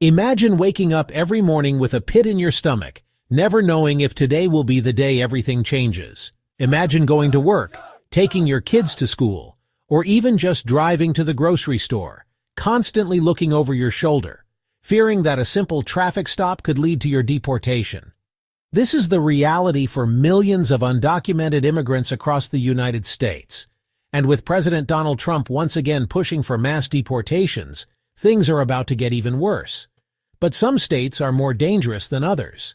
Imagine waking up every morning with a pit in your stomach, never knowing if today will be the day everything changes. Imagine going to work, taking your kids to school, or even just driving to the grocery store, constantly looking over your shoulder, fearing that a simple traffic stop could lead to your deportation. This is the reality for millions of undocumented immigrants across the United States. And with President Donald Trump once again pushing for mass deportations, things are about to get even worse. But some states are more dangerous than others.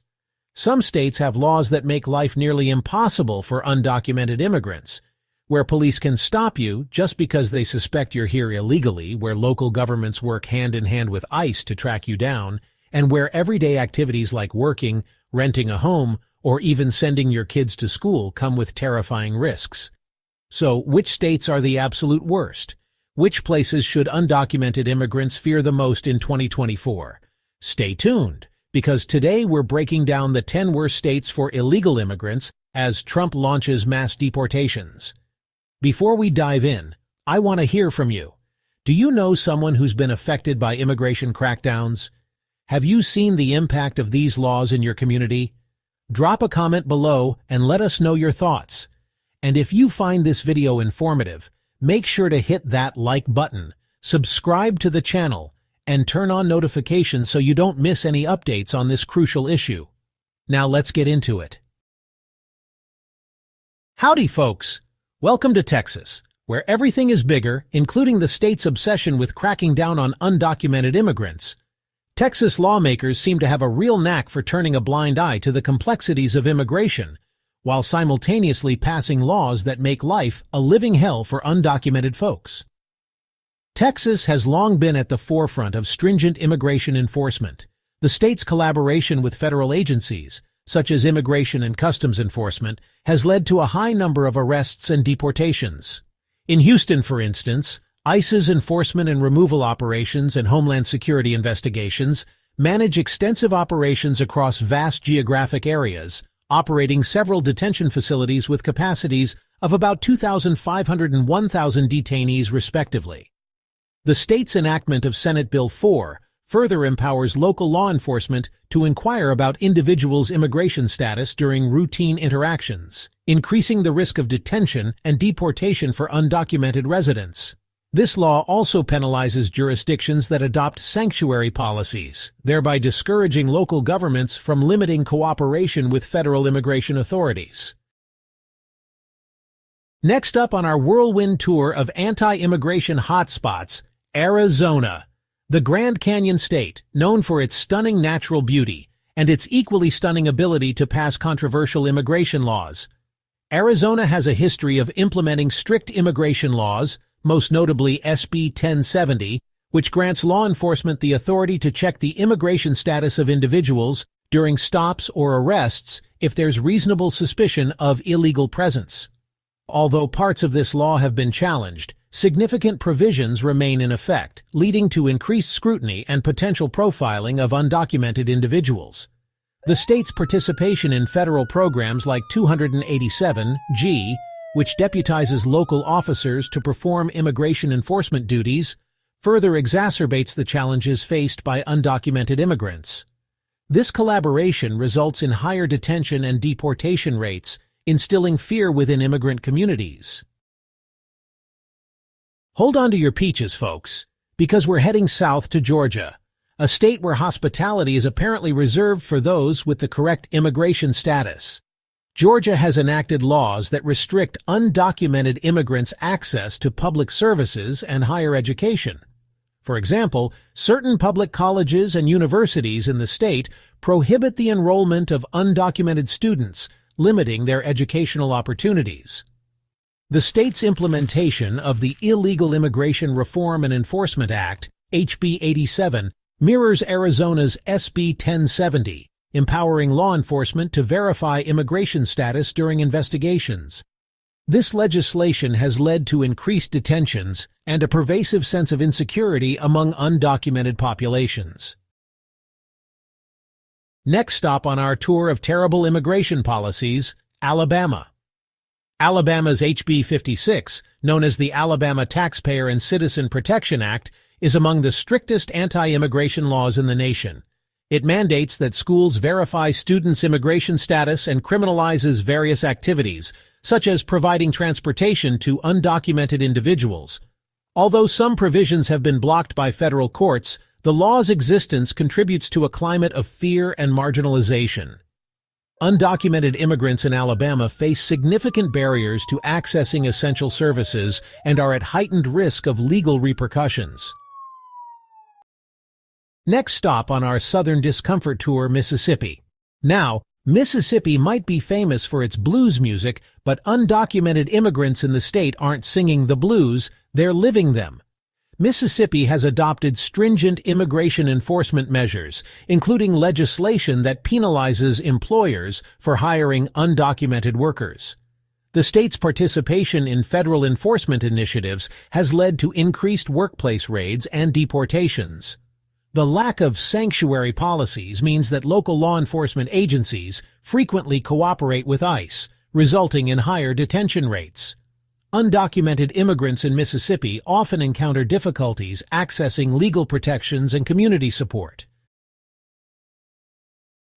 Some states have laws that make life nearly impossible for undocumented immigrants, where police can stop you just because they suspect you're here illegally, where local governments work hand in hand with ICE to track you down, and where everyday activities like working, renting a home, or even sending your kids to school come with terrifying risks. So, which states are the absolute worst? Which places should undocumented immigrants fear the most in 2024? Stay tuned, because today we're breaking down the 10 worst states for illegal immigrants as Trump launches mass deportations. Before we dive in, I want to hear from you. Do you know someone who's been affected by immigration crackdowns? Have you seen the impact of these laws in your community? Drop a comment below and let us know your thoughts. And if you find this video informative, make sure to hit that like button, subscribe to the channel, and turn on notifications so you don't miss any updates on this crucial issue. Now let's get into it. Howdy, folks! Welcome to Texas, where everything is bigger, including the state's obsession with cracking down on undocumented immigrants. Texas lawmakers seem to have a real knack for turning a blind eye to the complexities of immigration, while simultaneously passing laws that make life a living hell for undocumented folks. Texas has long been at the forefront of stringent immigration enforcement. The state's collaboration with federal agencies, such as Immigration and Customs Enforcement, has led to a high number of arrests and deportations. In Houston, for instance, ICE's enforcement and removal operations and Homeland Security investigations manage extensive operations across vast geographic areas, operating several detention facilities with capacities of about 2,500 and 1,000 detainees respectively. The state's enactment of Senate Bill 4 further empowers local law enforcement to inquire about individuals' immigration status during routine interactions, increasing the risk of detention and deportation for undocumented residents. This law also penalizes jurisdictions that adopt sanctuary policies, thereby discouraging local governments from limiting cooperation with federal immigration authorities. Next up on our whirlwind tour of anti-immigration hotspots, Arizona. The Grand Canyon State, known for its stunning natural beauty and its equally stunning ability to pass controversial immigration laws. Arizona has a history of implementing strict immigration laws, most notably SB 1070, which grants law enforcement the authority to check the immigration status of individuals during stops or arrests if there's reasonable suspicion of illegal presence. Although parts of this law have been challenged, significant provisions remain in effect, leading to increased scrutiny and potential profiling of undocumented individuals. The state's participation in federal programs like 287G, which deputizes local officers to perform immigration enforcement duties, further exacerbates the challenges faced by undocumented immigrants. This collaboration results in higher detention and deportation rates, instilling fear within immigrant communities. Hold on to your peaches, folks, because we're heading south to Georgia, a state where hospitality is apparently reserved for those with the correct immigration status. Georgia has enacted laws that restrict undocumented immigrants' access to public services and higher education. For example, certain public colleges and universities in the state prohibit the enrollment of undocumented students, limiting their educational opportunities. The state's implementation of the Illegal Immigration Reform and Enforcement Act, HB 87, mirrors Arizona's SB 1070, empowering law enforcement to verify immigration status during investigations. This legislation has led to increased detentions and a pervasive sense of insecurity among undocumented populations. Next stop on our tour of terrible immigration policies, Alabama. Alabama's HB 56, known as the Alabama Taxpayer and Citizen Protection Act, is among the strictest anti-immigration laws in the nation. It mandates that schools verify students' immigration status and criminalizes various activities, such as providing transportation to undocumented individuals. Although some provisions have been blocked by federal courts, the law's existence contributes to a climate of fear and marginalization. Undocumented immigrants in Alabama face significant barriers to accessing essential services and are at heightened risk of legal repercussions. Next stop on our Southern Discomfort Tour, Mississippi. Now, Mississippi might be famous for its blues music, but undocumented immigrants in the state aren't singing the blues, they're living them. Mississippi has adopted stringent immigration enforcement measures, including legislation that penalizes employers for hiring undocumented workers. The state's participation in federal enforcement initiatives has led to increased workplace raids and deportations. The lack of sanctuary policies means that local law enforcement agencies frequently cooperate with ICE, resulting in higher detention rates. Undocumented immigrants in Mississippi often encounter difficulties accessing legal protections and community support.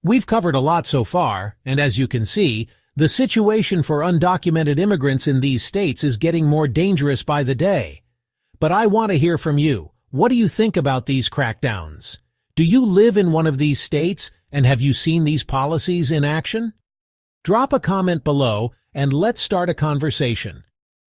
We've covered a lot so far, and as you can see, the situation for undocumented immigrants in these states is getting more dangerous by the day. But I want to hear from you. What do you think about these crackdowns? Do you live in one of these states, and have you seen these policies in action? Drop a comment below, and let's start a conversation.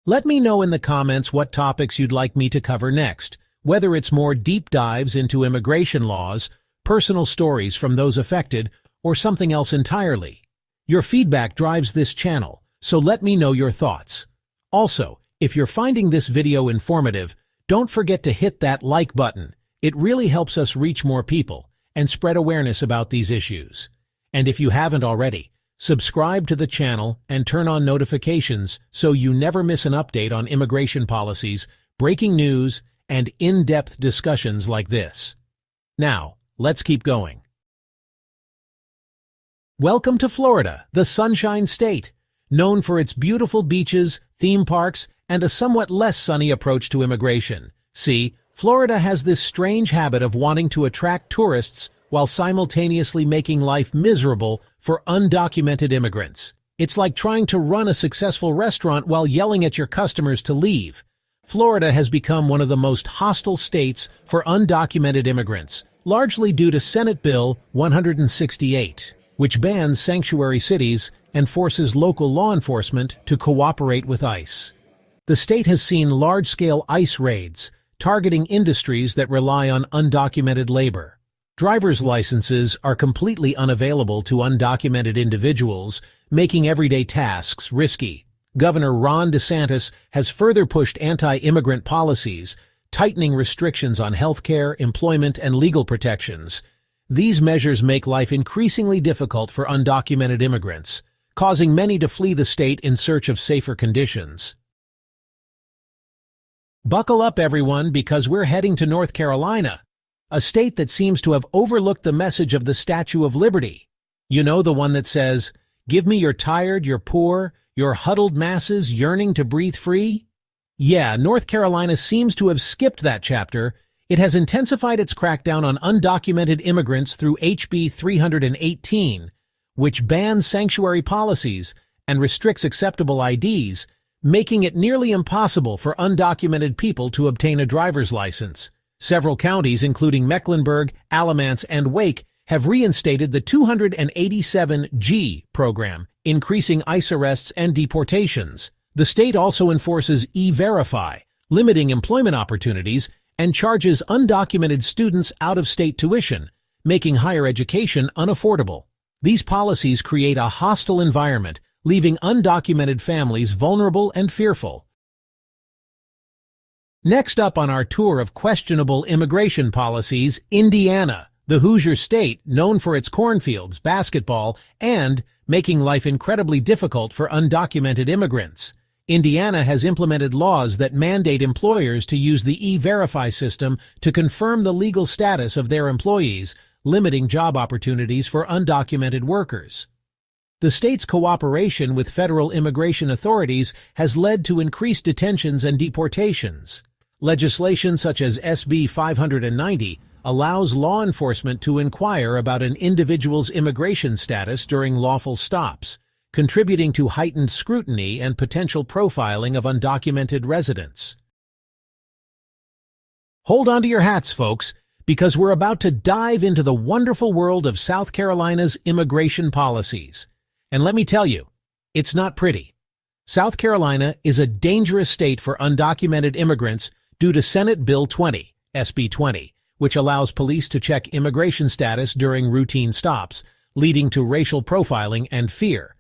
Let me know in the comments what topics you'd like me to cover next, whether it's more deep dives into immigration laws, personal stories from those affected, or something else entirely. Your feedback drives this channel, so let me know your thoughts. Also, if you're finding this video informative, don't forget to hit that like button. It really helps us reach more people and spread awareness about these issues. And if you haven't already, subscribe to the channel and turn on notifications so you never miss an update on immigration policies, breaking news, and in-depth discussions like this. Now, let's keep going. Welcome to Florida, the Sunshine State, known for its beautiful beaches, theme parks, and a somewhat less sunny approach to immigration. See, Florida has this strange habit of wanting to attract tourists while simultaneously making life miserable for undocumented immigrants. It's like trying to run a successful restaurant while yelling at your customers to leave. Florida has become one of the most hostile states for undocumented immigrants, largely due to Senate Bill 168, which bans sanctuary cities and forces local law enforcement to cooperate with ICE. The state has seen large-scale ICE raids, targeting industries that rely on undocumented labor. Driver's licenses are completely unavailable to undocumented individuals, making everyday tasks risky. Governor Ron DeSantis has further pushed anti-immigrant policies, tightening restrictions on healthcare, employment, and legal protections. These measures make life increasingly difficult for undocumented immigrants, causing many to flee the state in search of safer conditions. Buckle up, everyone, because we're heading to North Carolina, a state that seems to have overlooked the message of the Statue of Liberty. You know, the one that says, "Give me your tired, your poor, your huddled masses yearning to breathe free?" Yeah, North Carolina seems to have skipped that chapter. It has intensified its crackdown on undocumented immigrants through HB 318, which bans sanctuary policies and restricts acceptable IDs, making it nearly impossible for undocumented people to obtain a driver's license. Several counties, including Mecklenburg, Alamance, and Wake, have reinstated the 287G program, increasing ICE arrests and deportations. The state also enforces E-Verify, limiting employment opportunities, and charges undocumented students out-of-state tuition, making higher education unaffordable. These policies create a hostile environment, leaving undocumented families vulnerable and fearful. Next up on our tour of questionable immigration policies, Indiana, the Hoosier state known for its cornfields, basketball, and making life incredibly difficult for undocumented immigrants. Indiana has implemented laws that mandate employers to use the E-Verify system to confirm the legal status of their employees, limiting job opportunities for undocumented workers. The state's cooperation with federal immigration authorities has led to increased detentions and deportations. Legislation such as SB 590 allows law enforcement to inquire about an individual's immigration status during lawful stops, contributing to heightened scrutiny and potential profiling of undocumented residents. Hold on to your hats, folks, because we're about to dive into the wonderful world of South Carolina's immigration policies. And let me tell you, it's not pretty. South Carolina is a dangerous state for undocumented immigrants due to Senate Bill 20, SB 20, which allows police to check immigration status during routine stops, leading to racial profiling and fear.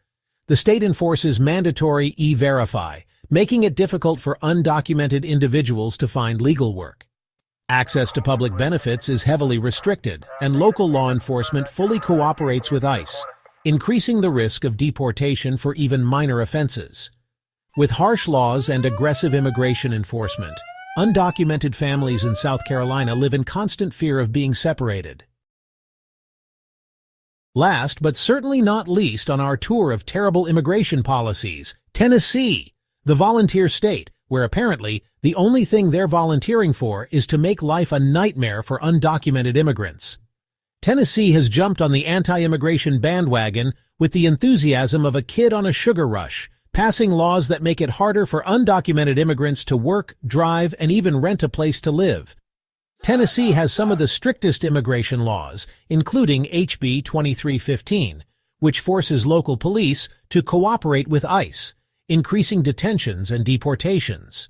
The state enforces mandatory E-Verify, making it difficult for undocumented individuals to find legal work. Access to public benefits is heavily restricted, and local law enforcement fully cooperates with ICE, increasing the risk of deportation for even minor offenses. With harsh laws and aggressive immigration enforcement, undocumented families in South Carolina live in constant fear of being separated. Last but certainly not least on our tour of terrible immigration policies, Tennessee, the volunteer state, where apparently the only thing they're volunteering for is to make life a nightmare for undocumented immigrants. Tennessee has jumped on the anti-immigration bandwagon with the enthusiasm of a kid on a sugar rush, passing laws that make it harder for undocumented immigrants to work, drive, and even rent a place to live. Tennessee has some of the strictest immigration laws, including HB 2315, which forces local police to cooperate with ICE, increasing detentions and deportations.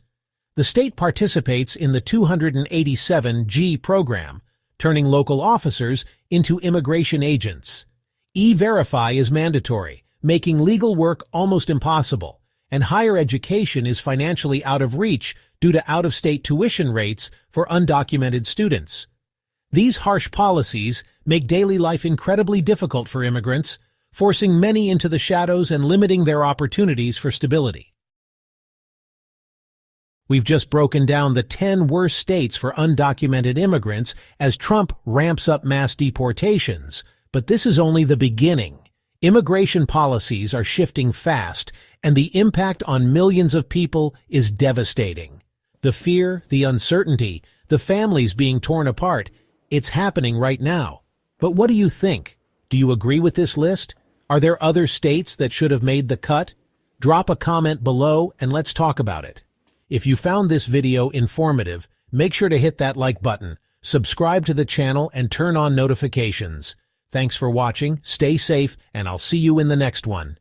The state participates in the 287G program, turning local officers into immigration agents. E-Verify is mandatory, making legal work almost impossible, and higher education is financially out of reach due to out-of-state tuition rates for undocumented students. These harsh policies make daily life incredibly difficult for immigrants, forcing many into the shadows and limiting their opportunities for stability. We've just broken down the 10 worst states for undocumented immigrants as Trump ramps up mass deportations, but this is only the beginning. Immigration policies are shifting fast, and the impact on millions of people is devastating. The fear, the uncertainty, the families being torn apart, it's happening right now. But what do you think? Do you agree with this list? Are there other states that should have made the cut? Drop a comment below and let's talk about it. If you found this video informative, make sure to hit that like button, subscribe to the channel, and turn on notifications. Thanks for watching, stay safe, and I'll see you in the next one.